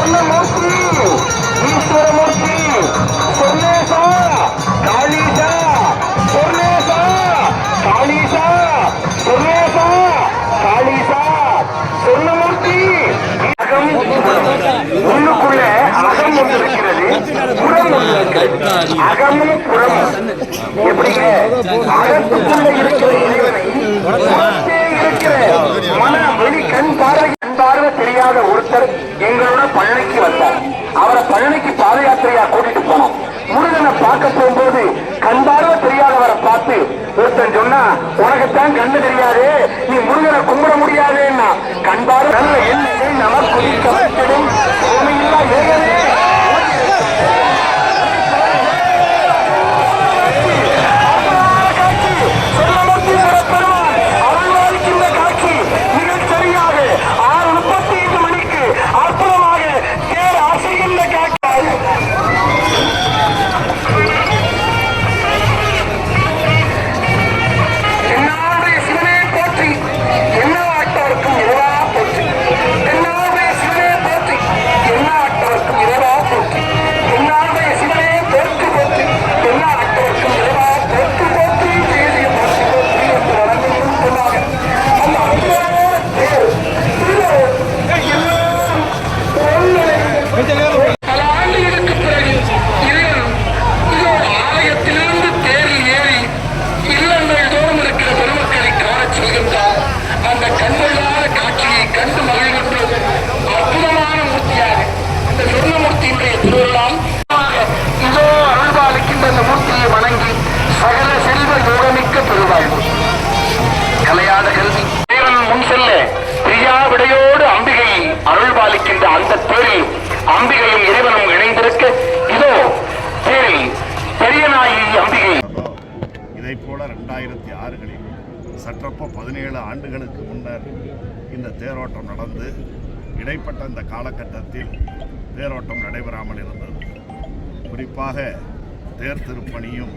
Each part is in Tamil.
சொர்ணமூர்த்தி ஈஸ்வரமூர்த்தி சொர்ணேசா காளீசா சொர்ணேசா காளீசா சொர்ணேசா காளீசா சொர்ணமூர்த்தி உள்ளுக்குள்ள அகம் ஒன்று இருக்கிறது, புறம் ஒன்று இருக்கிறது. அகமும் புறமும் எப்படிங்க? அகத்துக்குள்ள இருக்கிற இறைவனை இருக்கிற மன வெளி கண் பார்வை தெரியாத ஒருத்தர் எங்களோட பழனிக்கு வந்தார். அவரை பழனிக்கு பாத யாத்திரையா கூட்டிட்டு போனோம். முருகனை பார்க்க போகும்போது கண் பார்வை தெரியாதவரை பார்த்து ஒருத்தன் சொன்னா, உனக்குத்தான் கண்ணு தெரியாது, நீ முருகனை கும்பிட முடியாதுன்னா, கண் பார்வை நல்ல எண்ணெயை நமக்கு கவர்ச்சிடும் சுவாமியில்லா ஏகனே அருள்பாலிக்கின்ற அந்த தேரில் அம்பிகையும் இறைவனும் இணைந்திருக்க இதோ தேரில் பெரியநாயகி அம்பிகை. இதை போல 2006களில் சற்றப்போ 17 ஆண்டுகளுக்கு முன்னர் இந்த தேரோட்டம் நடந்து இடைப்பட்ட இந்த காலகட்டத்தில் தேரோட்டம் நடைபெறாமல் இருந்தது. குறிப்பாக தேர் திருப்பணியும்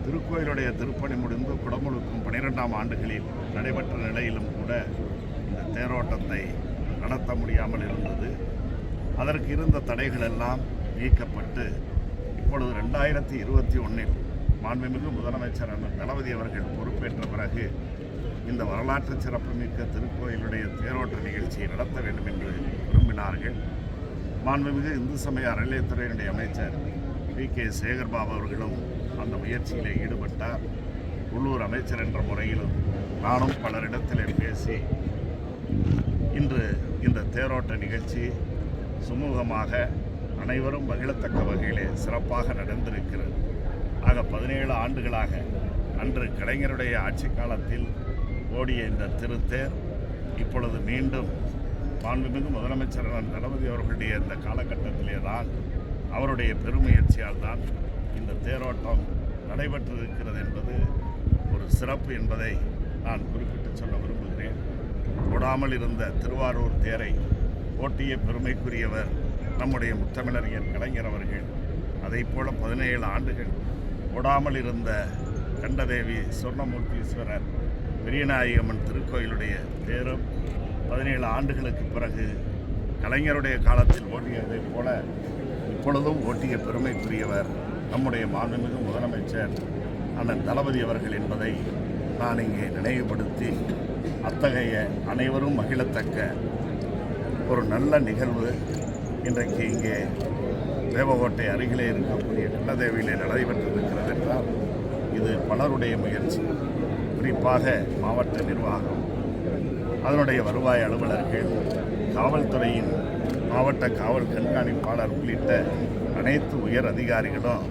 திருக்கோயிலுடைய திருப்பணி முடிந்து குடமுழுக்கும் 12ஆம் ஆண்டுகளில் நடைபெற்ற நிலையிலும் கூட இந்த தேரோட்டத்தை நடத்த முடியாமல் இருந்தது. அதற்கு இருந்த தடைகள் எல்லாம் நீக்கப்பட்டு இப்பொழுது 2021 மாண்புமிகு முதலமைச்சர் தளபதி அவர்கள் பொறுப்பேற்ற பிறகு இந்த வரலாற்று சிறப்புமிக்க திருக்கோயிலுடைய தேரோட்ட நிகழ்ச்சியை நடத்த வேண்டும் என்று விரும்பினார்கள். மாண்புமிகு இந்து சமய அறநிலையத்துறையினுடைய அமைச்சர் வி.கே. சேகர்பாபு அவர்களும் அந்த முயற்சியிலே ஈடுபட்டார். உள்ளூர் அமைச்சர் என்ற முறையிலும் நானும் பலரிடத்திலே பேசி இன்று இந்த தேரோட்ட நிகழ்ச்சி சுமூகமாக அனைவரும் மகிழத்தக்க வகையிலே சிறப்பாக நடந்திருக்கிறது. ஆக 17 ஆண்டுகளாக அன்று கலைஞருடைய ஆட்சி காலத்தில் ஓடிய இந்த திருத்தேர் இப்பொழுது மீண்டும் மாண்புமிகு முதலமைச்சர் தளபதி அவர்களுடைய இந்த காலகட்டத்திலே தான் அவருடைய பெருமுயற்சியால் தான் இந்த தேரோட்டம் நடைபெற்றிருக்கிறது என்பது ஒரு சிறப்பு என்பதை நான் குறிப்பிட்டு சொல்ல விரும்புகிறேன். ஓடாமல் இருந்த திருவாரூர் தேரை ஓட்டிய பெருமைக்குரியவர் நம்முடைய முத்தமிழறிஞர் கலைஞர் அவர்கள். அதை போல 17 ஆண்டுகள் ஓடாமல் இருந்த கண்டதேவி சொர்ணமூர்த்தீஸ்வரர் பெரியநாயகம்மன் திருக்கோயிலுடைய தேரும் 17 ஆண்டுகளுக்கு பிறகு கலைஞருடைய காலத்தில் ஓட்டியதைப் போல இப்பொழுதும் ஓட்டிய பெருமைக்குரியவர் நம்முடைய மாண்புமிகு முதலமைச்சர் அண்ணன் தளபதி அவர்கள் என்பதை நான் இங்கே நினைவுபடுத்தி அத்தகைய அனைவரும் மகிழத்தக்க ஒரு நல்ல நிகழ்வு இன்றைக்கு இங்கே தேவகோட்டை அருகிலே இருக்கக்கூடிய கண்டதேவியிலே நடைபெற்றிருக்கிறது என்றால் இது பலருடைய முயற்சி. குறிப்பாக மாவட்ட நிர்வாகம், அதனுடைய வருவாய் அலுவலர்கள், காவல்துறையின் மாவட்ட காவல் கண்காணிப்பாளர் உள்ளிட்ட அனைத்து உயர் அதிகாரிகளும்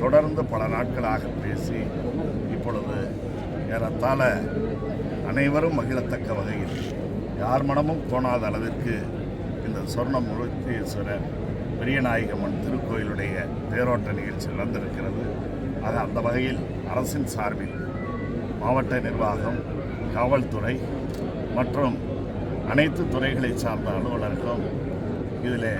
தொடர்ந்து பல நாட்களாக பேசி இப்பொழுது ஏறத்தாழ அனைவரும் மகிழத்தக்க வகையில் யார் மனமும் கோணாத அளவிற்கு இந்த சொர்ணமூர்த்தீஸ்வரர் பெரியநாயகம்மன் திருக்கோயிலுடைய தேரோட்ட நிகழ்ச்சி நடந்திருக்கிறது. ஆக அந்த வகையில் அரசின் சார்பில் மாவட்ட நிர்வாகம், காவல்துறை மற்றும் அனைத்து துறைகளை சார்ந்த அலுவலர்களும் இதில்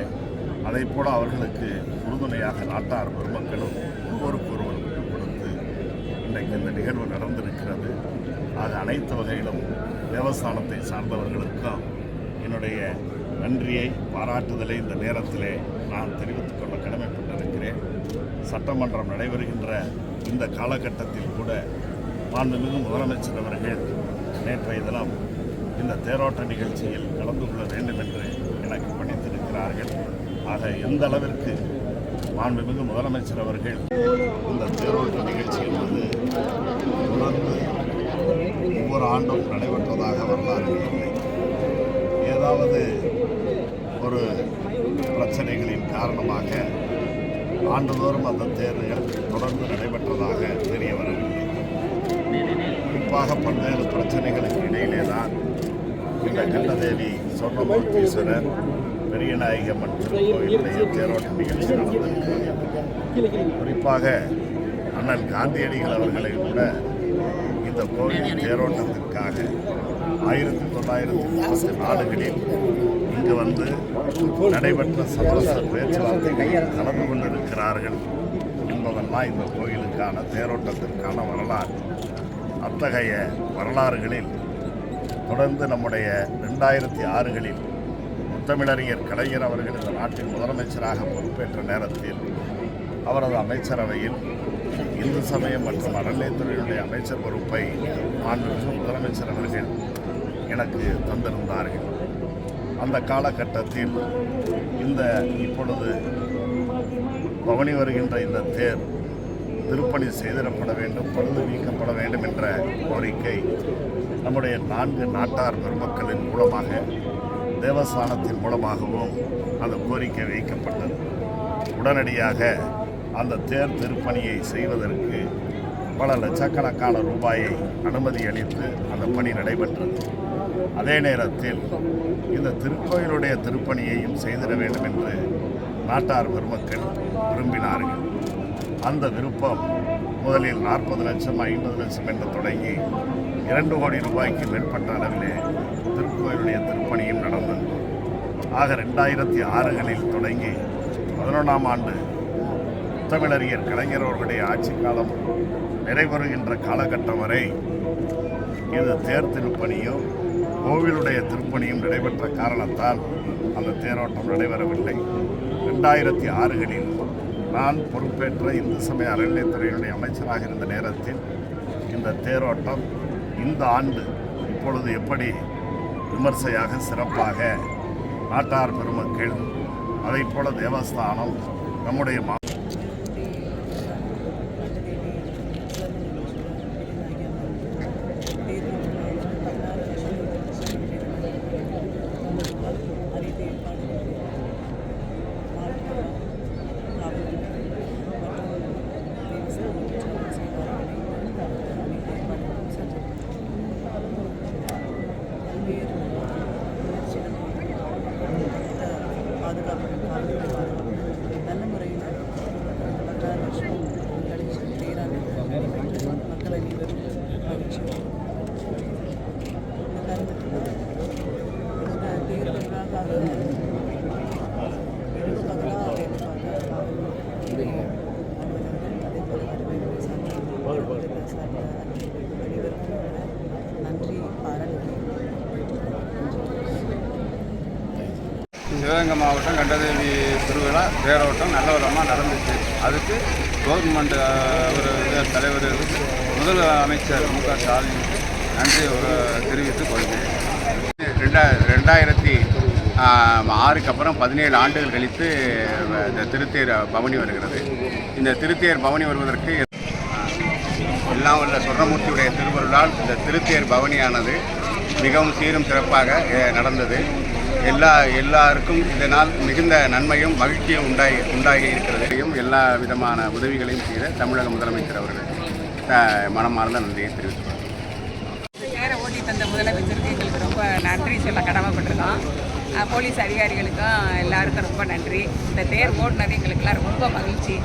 அதை போல அவர்களுக்கு உறுதுணையாக நாட்டார் பெருமக்களும் ஒருவருக்கு ஒருவர் விட்டுக் கொடுத்து இன்றைக்கு இந்த நிகழ்வு நடந்திருக்கிறது. ஆக அனைத்து வகையிலும் தேவஸ்தானத்தை சார்ந்தவர்களுக்கும் என்னுடைய நன்றியை பாராட்டுதலை இந்த நேரத்திலே நான் தெரிவித்துக் கொள்ள கடமைப்பட்டிருக்கிறேன். சட்டமன்றம் நடைபெறுகின்ற இந்த காலகட்டத்தில் கூட மாண்புமிகு முதலமைச்சர் அவர்கள் நேற்றைய தினம் இந்த தேரோட்ட நிகழ்ச்சியில் கலந்து கொள்ள வேண்டும் என்று எனக்கு பணித்திருக்கிறார்கள். ஆக எந்த அளவிற்கு மாண்புமிகு முதலமைச்சர் அவர்கள் இந்த தேரோட்ட நிகழ்ச்சி என்பது தொடர்ந்து ஒவ்வொரு ஆண்டும் நடைபெற்றதாக வரலாறுகள் இல்லை. ஏதாவது ஒரு பிரச்சனைகளின் காரணமாக ஆண்டுதோறும் அந்த தேர்வுகள் தொடர்ந்து நடைபெற்றதாக தெரிய வரவில்லை. குறிப்பாக பல்வேறு பிரச்சனைகளுக்கு இடையிலே தான் இந்த கண்டதேவி சொர்ணமூர்த்தீஸ்வரர் பெரியநாயகம்மன் திருக்கோயிலுடைய தேரோட்ட நிகழ்ச்சி நடந்திருக்கிறது. குறிப்பாக அண்ணன் காந்தியடிகள் அவர்களை கூட இந்த கோயில் தேரோட்டத்திற்காக 1934 இங்கு வந்து நடைபெற்ற சமரச பேச்சுவார்த்தைகளில் கலந்து கொண்டிருக்கிறார்கள் என்பதெல்லாம் இந்த கோயிலுக்கான தேரோட்டத்திற்கான வரலாறு. அத்தகைய வரலாறுகளில் தொடர்ந்து நம்முடைய 2006 முத்தமிழறிஞர் கலைஞர் அவர்கள் இந்த நாட்டின் முதலமைச்சராக பொறுப்பேற்ற நேரத்தில் அவரது அமைச்சரவையில் இந்து சமயம் மற்றும் அறநிலையத்துறையினுடைய அமைச்சர் பொறுப்பை மாண்புமிகு முதலமைச்சர் அவர்கள் எனக்கு தந்திருந்தார்கள். அந்த காலகட்டத்தில் இந்த இப்பொழுது பவனி வருகின்ற இந்த தேர் திருப்பணி செய்திடப்பட வேண்டும், பழுது நீக்கப்பட வேண்டும் என்ற கோரிக்கை நம்முடைய 4 நாட்டார் பெருமக்களின் மூலமாக தேவஸ்தானத்தின் மூலமாகவும் அந்த கோரிக்கை வைக்கப்பட்டது. உடனடியாக அந்த தேர் திருப்பணியை செய்வதற்கு பல லட்சக்கணக்கான ரூபாயை அனுமதி அளித்து அந்த பணி நடைபெற்றது. அதே நேரத்தில் இந்த திருக்கோயிலுடைய திருப்பணியையும் செய்திட வேண்டும் என்று நாட்டார் பெருமக்கள் விரும்பினார்கள். அந்த விருப்பம் முதலில் 40 லட்சம் 50 லட்சம் என்று தொடங்கி 2 கோடி ரூபாய்க்கு மேற்பட்ட அளவிலே திருக்கோயிலுடைய திருப்பணியும் நடந்தது. ஆக 2006 தொடங்கி 11ஆம் ஆண்டு முத்தமிழறிஞர் கலைஞர் அவர்களுடைய ஆட்சி காலம் நிறைவேறுகின்ற காலகட்டம் வரை இது தேர் திருப்பணியும் கோவிலுடைய திருப்பணியும் நடைபெற்ற காரணத்தால் அந்த தேரோட்டம் நடைபெறவில்லை. 2006 நான் பொறுப்பேற்ற இந்து சமய அறநிலையத்துறையினுடைய அமைச்சராக இருந்த நேரத்தில் இந்த தேரோட்டம் இந்த ஆண்டு இப்பொழுது எப்படி விமர்சையாக சிறப்பாக நாட்டார் பெருமக்கள் அதைப் போல தேவஸ்தானம் நம்முடைய நல்ல முறையில் 16 வருஷம் கழிச்சு தேரான மக்கள் அனைவரும் மகிழ்ச்சி தேர்தலாக இரவு பகலாக வேலை பார்த்த அதே போல அனைவருக்கும் நன்றி பாராட்டு. சிவகங்கை மாவட்டம் கண்டதேவி திருவிழா தேரோட்டம் நல்ல விதமாக நடந்துச்சு. அதுக்கு கவர்மெண்ட் ஒரு தலைவர் முதல் அமைச்சர் மு.க. ஸ்டாலின் நன்றி தெரிவித்துக் கொள்கிறேன். 2006 அப்புறம் 17 ஆண்டுகள் கழித்து இந்த திருத்தேர் பவனி வருகிறது. இந்த திருத்தேர் பவனி வருவதற்கு எல்லாம் உள்ள சொர்ணமூர்த்தியுடைய திருவருளால் இந்த திருத்தேர் பவனியானது மிகவும் சீரும் சிறப்பாக நடந்தது. எல்லாருக்கும் இதனால் மிகுந்த நன்மையும் மகிழ்ச்சியும் உண்டாகி இருக்கிறது. எல்லா விதமான உதவிகளையும் செய்த தமிழக முதலமைச்சர் அவர்களுக்கு மனமார்ந்த நன்றியை தெரிவித்துள்ளார். தேரை ஓட்டி தந்த முதலமைச்சருக்கு எங்களுக்கு ரொம்ப நன்றி சொல்ல கடமைப்பட்டிருக்கோம். போலீஸ் அதிகாரிகளுக்கும் எல்லாருக்கும் ரொம்ப நன்றி. இந்த தேர் ஓட்டுனது எங்களுக்கெல்லாம் ரொம்ப மகிழ்ச்சி.